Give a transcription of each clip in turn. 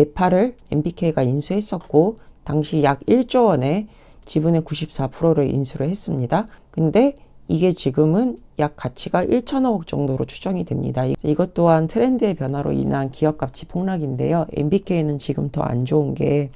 매파를 MBK가 인수했었고 당시 약 1조 원의 지분의 94%를 인수를 했습니다. 근데 이게 지금은 약 가치가 1천억 정도로 추정이 됩니다. 이것 또한 트렌드의 변화로 인한 기업 가치 폭락인데요. MBK는 지금 더 안 좋은 게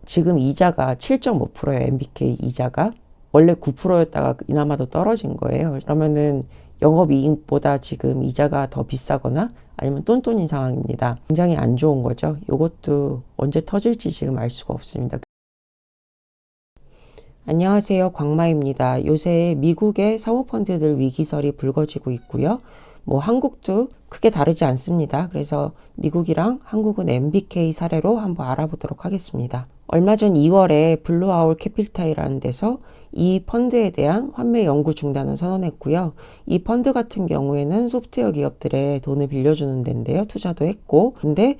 지금 이자가 7.5%예요. MBK 이자가. 원래 9%였다가 이나마도 떨어진 거예요. 그러면은 영업이익보다 지금 이자가 더 비싸거나 아니면 똔똔인 상황입니다. 굉장히 안 좋은 거죠. 이것도 언제 터질지 지금 알 수가 없습니다. 안녕하세요. 광마입니다. 요새 미국의 사모펀드들 위기설이 불거지고 있고요. 한국도 크게 다르지 않습니다. 그래서 미국이랑 한국은 MBK 사례로 한번 알아보도록 하겠습니다. 얼마 전 2월에 블루아울 캐피탈이라는 데서 이 펀드에 대한 환매 연구 중단을 선언했고요. 이 펀드 같은 경우에는 소프트웨어 기업들의 돈을 빌려주는 데인데요. 투자도 했고, 근데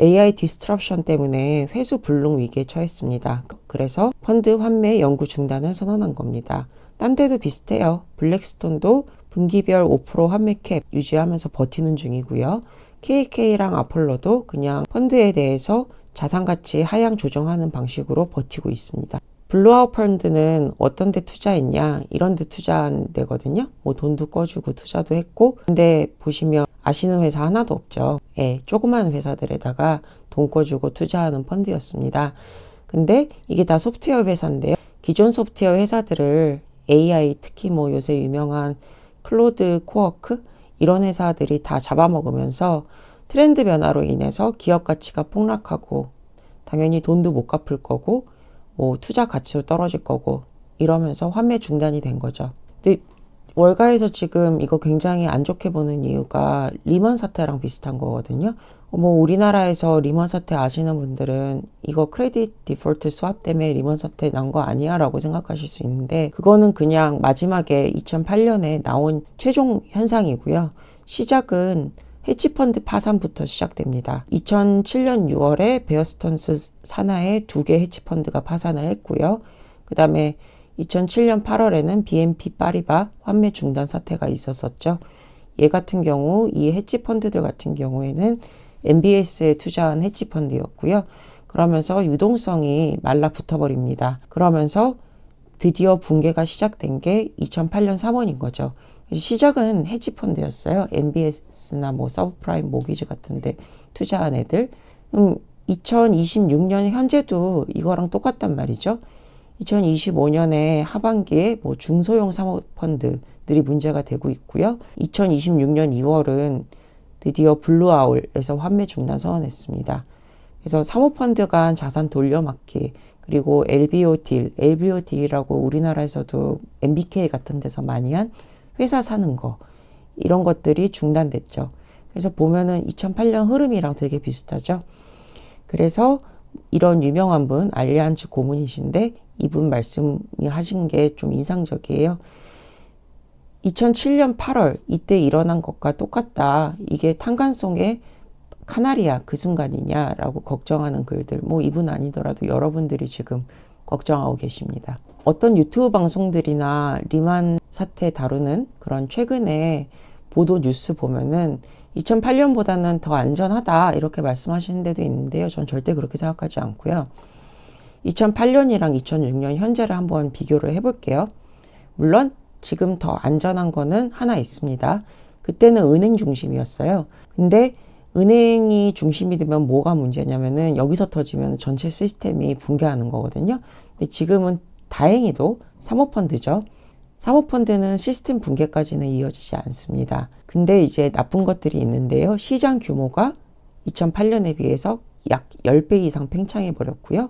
AI 디스트럽션 때문에 회수 불능 위기에 처했습니다. 그래서 펀드 환매 연구 중단을 선언한 겁니다. 딴 데도 비슷해요. 블랙스톤도 분기별 5% 환매 캡 유지하면서 버티는 중이고요. KK랑 아폴로도 그냥 펀드에 대해서 자산가치 하향 조정하는 방식으로 버티고 있습니다. 블루아웃 펀드는 어떤 데 투자했냐? 이런 데 투자한 데거든요. 돈도 꺼주고 투자도 했고, 근데 보시면 아시는 회사 하나도 없죠. 조그만 회사들에다가 돈 꺼주고 투자하는 펀드였습니다. 근데 이게 다 소프트웨어 회사인데요. 기존 소프트웨어 회사들을 AI, 특히 요새 유명한 클로드 코워크 이런 회사들이 다 잡아먹으면서 트렌드 변화로 인해서 기업 가치가 폭락하고 당연히 돈도 못 갚을 거고 투자 가치도 떨어질 거고 이러면서 환매 중단이 된 거죠. 근데 월가에서 지금 이거 굉장히 안 좋게 보는 이유가 리먼 사태랑 비슷한 거거든요. 우리나라에서 리먼 사태 아시는 분들은 이거 크레딧 디폴트 스왑 때문에 리먼 사태 난 거 아니야 라고 생각하실 수 있는데 그거는 그냥 마지막에 2008년에 나온 최종 현상이고요. 시작은 헤지펀드 파산부터 시작됩니다. 2007년 6월에 베어스턴스 산하의 2개 헤지펀드가 파산을 했고요. 그 다음에 2007년 8월에는 BNP 파리바 환매 중단 사태가 있었었죠. 얘 같은 경우 이 헤지펀드들 같은 경우에는 MBS에 투자한 헤지펀드였고요. 그러면서 유동성이 말라붙어버립니다. 그러면서 드디어 붕괴가 시작된 게 2008년 3월인 거죠. 시작은 헤지펀드였어요. MBS나 서브프라임 모기지 같은데 투자한 애들. 2026년 현재도 이거랑 똑같단 말이죠. 2025년에 하반기에 중소형 사모펀드들이 문제가 되고 있고요. 2026년 2월은 드디어 블루아울에서 환매 중단 선언했습니다. 그래서 사모펀드 간 자산 돌려막기 그리고 LBO 딜이라고 우리나라에서도 MBK 같은 데서 많이 한 회사 사는 거 이런 것들이 중단됐죠. 그래서 보면은 2008년 흐름이랑 되게 비슷하죠. 그래서 이런 유명한 분 알리안츠 고문이신데 이분 말씀이 하신 게 좀 인상적이에요. 2007년 8월 이때 일어난 것과 똑같다. 이게 탄간송의 카나리아 그 순간이냐라고 걱정하는 글들 이분 아니더라도 여러분들이 지금 걱정하고 계십니다. 어떤 유튜브 방송들이나 리만 사태 다루는 그런 최근에 보도 뉴스 보면은 2008년보다는 더 안전하다 이렇게 말씀하시는 데도 있는데요. 전 절대 그렇게 생각하지 않고요. 2008년이랑 2006년 현재를 한번 비교를 해볼게요. 물론 지금 더 안전한 거는 하나 있습니다. 그때는 은행 중심이었어요. 근데 은행이 중심이 되면 뭐가 문제냐면은 여기서 터지면 전체 시스템이 붕괴하는 거거든요. 근데 지금은 다행히도 사모펀드죠. 사모펀드는 시스템 붕괴까지는 이어지지 않습니다. 근데 이제 나쁜 것들이 있는데요. 시장 규모가 2008년에 비해서 약 10배 이상 팽창해 버렸고요.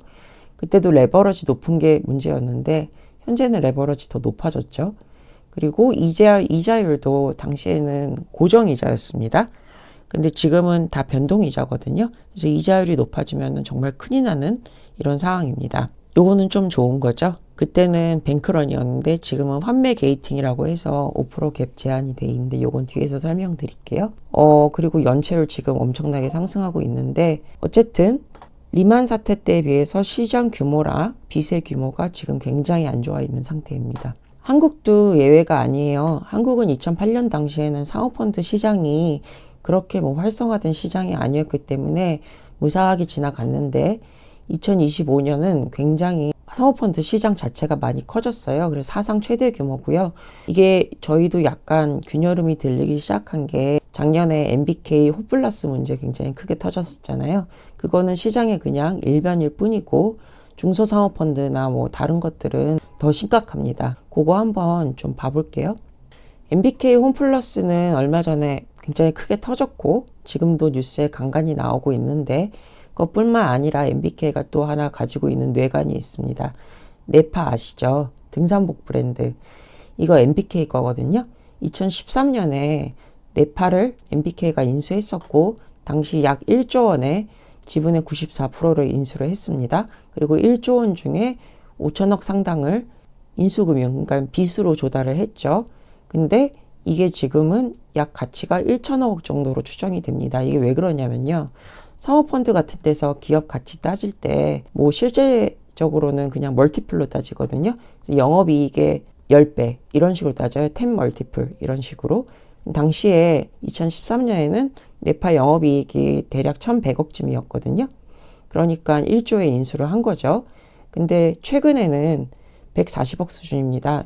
그때도 레버러지 높은 게 문제였는데 현재는 레버러지 더 높아졌죠. 그리고 이자율도 당시에는 고정이자였습니다. 근데 지금은 다 변동이자거든요. 그래서 이자율이 높아지면 정말 큰일 나는 이런 상황입니다. 요거는 좀 좋은 거죠. 그때는 뱅크런이었는데 지금은 환매 게이팅이라고 해서 5%갭 제한이 돼 있는데 요건 뒤에서 설명드릴게요. 그리고 연체율 지금 엄청나게 상승하고 있는데 어쨌든 리만 사태 때에 비해서 시장 규모랑 빚의 규모가 지금 굉장히 안 좋아 있는 상태입니다. 한국도 예외가 아니에요. 한국은 2008년 당시에는 사모펀드 시장이 그렇게 활성화된 시장이 아니었기 때문에 무사하게 지나갔는데 2025년은 굉장히 사모펀드 시장 자체가 많이 커졌어요. 그래서 사상 최대 규모고요. 이게 저희도 약간 균열음이 들리기 시작한 게 작년에 MBK 홈플러스 문제 굉장히 크게 터졌었잖아요. 그거는 시장의 그냥 일변일 뿐이고 중소사모펀드나 뭐 다른 것들은 더 심각합니다. 그거 한번 좀 봐볼게요. MBK 홈플러스는 얼마 전에 굉장히 크게 터졌고 지금도 뉴스에 간간히 나오고 있는데 그것뿐만 아니라 MBK가 또 하나 가지고 있는 뇌관이 있습니다. 네파 아시죠? 등산복 브랜드. 이거 MBK 거거든요. 2013년에 네파를 MBK가 인수했었고 당시 약 1조 원의 지분의 94%를 인수를 했습니다. 그리고 1조 원 중에 5천억 상당을 인수금융, 그러니까 빚으로 조달을 했죠. 근데 이게 지금은 약 가치가 1천억 정도로 추정이 됩니다. 이게 왜 그러냐면요. 사모펀드 같은 데서 기업 가치 따질 때 뭐 실제적으로는 그냥 멀티플로 따지거든요. 그래서 영업이익의 10배 이런 식으로 따져요. 10 멀티플 이런 식으로. 당시에 2013년에는 네파 영업이익이 대략 1,100억쯤이었거든요. 그러니까 1조에 인수를 한 거죠. 근데 최근에는 140억 수준입니다.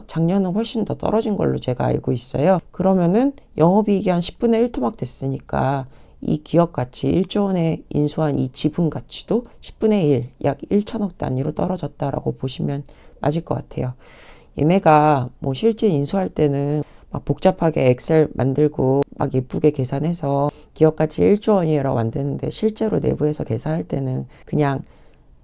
작년은 훨씬 더 떨어진 걸로 제가 알고 있어요. 그러면은 영업이익이 한 10분의 1 토막 됐으니까 이 기업 가치 1조 원에 인수한 이 지분 가치도 10분의 1, 약 1천억 단위로 떨어졌다라고 보시면 맞을 것 같아요. 얘네가 뭐 실제 인수할 때는 막 복잡하게 엑셀 만들고 막 예쁘게 계산해서 기업 가치 1조 원이라고 만드는데 실제로 내부에서 계산할 때는 그냥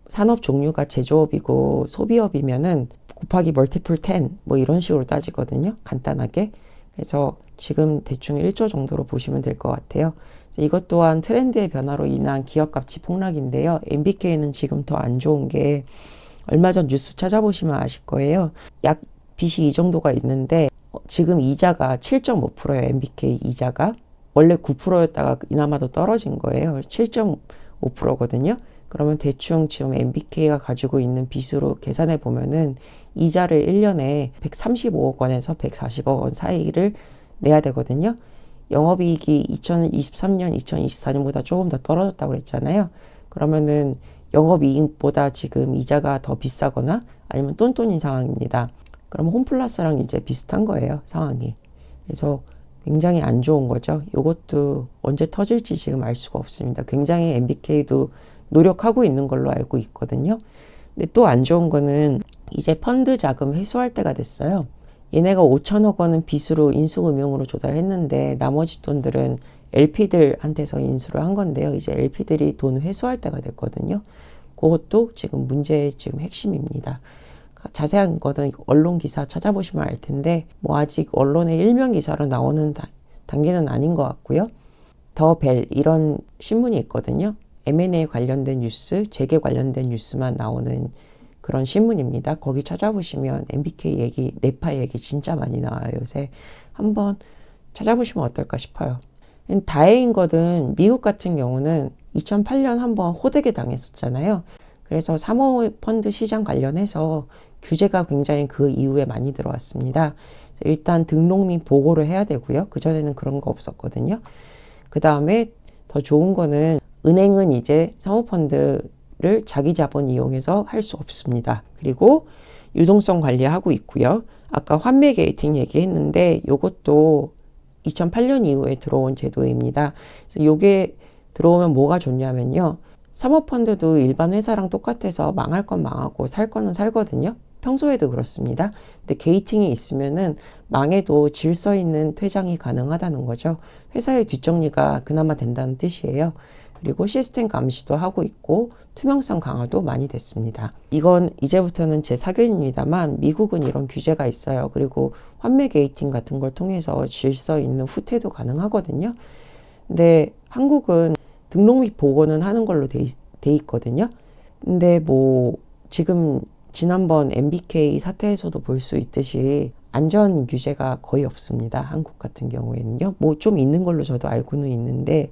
산업 종류가 제조업이고 소비업이면은 곱하기 멀티플 10 뭐 이런 식으로 따지거든요. 간단하게. 그래서 지금 대충 1조 정도로 보시면 될 것 같아요. 이것 또한 트렌드의 변화로 인한 기업 가치 폭락인데요. MBK는 지금 더 안 좋은 게 얼마 전 뉴스 찾아보시면 아실 거예요. 약 빚이 이 정도가 있는데 지금 이자가 7.5%예요. MBK 이자가. 원래 9%였다가 이나마도 떨어진 거예요. 7.5%거든요. 그러면 대충 지금 MBK가 가지고 있는 빚으로 계산해 보면은 이자를 1년에 135억 원에서 140억 원 사이를 내야 되거든요. 영업이익이 2023년, 2024년보다 조금 더 떨어졌다고 그랬잖아요. 그러면은 영업이익보다 지금 이자가 더 비싸거나 아니면 똔똔인 상황입니다. 그러면 홈플러스랑 이제 비슷한 거예요, 상황이. 그래서 굉장히 안 좋은 거죠. 이것도 언제 터질지 지금 알 수가 없습니다. 굉장히 MBK도 노력하고 있는 걸로 알고 있거든요. 근데 또 안 좋은 거는 이제 펀드 자금 회수할 때가 됐어요. 얘네가 5천억 원은 빚으로 인수금융으로 조달했는데 나머지 돈들은 LP들한테서 인수를 한 건데요. 이제 LP들이 돈 회수할 때가 됐거든요. 그것도 지금 문제의 지금 핵심입니다. 자세한 거는 언론 기사 찾아보시면 알 텐데 뭐 아직 언론의 일면 기사로 나오는 단계는 아닌 것 같고요. 더 벨 이런 신문이 있거든요. M&A 관련된 뉴스, 재계 관련된 뉴스만 나오는 그런 신문입니다. 거기 찾아보시면 MBK 얘기, 네파 얘기 진짜 많이 나와요. 요새 한번 찾아보시면 어떨까 싶어요. 다행인 것은 미국 같은 경우는 2008년 한번 호되게 당했었잖아요. 그래서 사모펀드 시장 관련해서 규제가 굉장히 그 이후에 많이 들어왔습니다. 일단 등록 및 보고를 해야 되고요. 그전에는 그런 거 없었거든요. 그 다음에 더 좋은 거는 은행은 이제 사모펀드를 자기 자본 이용해서 할 수 없습니다. 그리고 유동성 관리하고 있고요. 아까 환매 게이팅 얘기했는데 이것도 2008년 이후에 들어온 제도입니다. 그래서 이게 들어오면 뭐가 좋냐면요. 사모펀드도 일반 회사랑 똑같아서 망할 건 망하고 살 거는 살거든요. 평소에도 그렇습니다. 근데 게이팅이 있으면은 망해도 질서 있는 퇴장이 가능하다는 거죠. 회사의 뒷정리가 그나마 된다는 뜻이에요. 그리고 시스템 감시도 하고 있고 투명성 강화도 많이 됐습니다. 이건 이제부터는 제 사견입니다만 미국은 이런 규제가 있어요. 그리고 환매 게이팅 같은 걸 통해서 질서 있는 후퇴도 가능하거든요. 근데 한국은 등록 및 보고는 하는 걸로 돼 있거든요. 근데 뭐 지금 지난번 MBK 사태에서도 볼 수 있듯이 안전 규제가 거의 없습니다. 한국 같은 경우에는요. 뭐 좀 있는 걸로 저도 알고는 있는데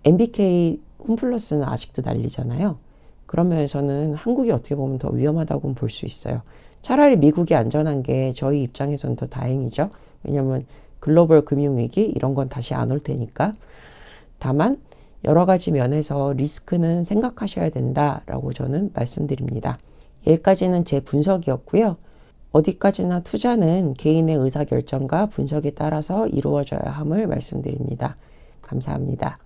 MBK 홈플러스는 아직도 난리잖아요. 그런 면에서는 한국이 어떻게 보면 더 위험하다고 볼 수 있어요. 차라리 미국이 안전한 게 저희 입장에서는 더 다행이죠. 왜냐면 글로벌 금융위기 이런 건 다시 안 올 테니까. 다만 여러 가지 면에서 리스크는 생각하셔야 된다라고 저는 말씀드립니다. 여기까지는 제 분석이었고요. 어디까지나 투자는 개인의 의사결정과 분석에 따라서 이루어져야 함을 말씀드립니다. 감사합니다.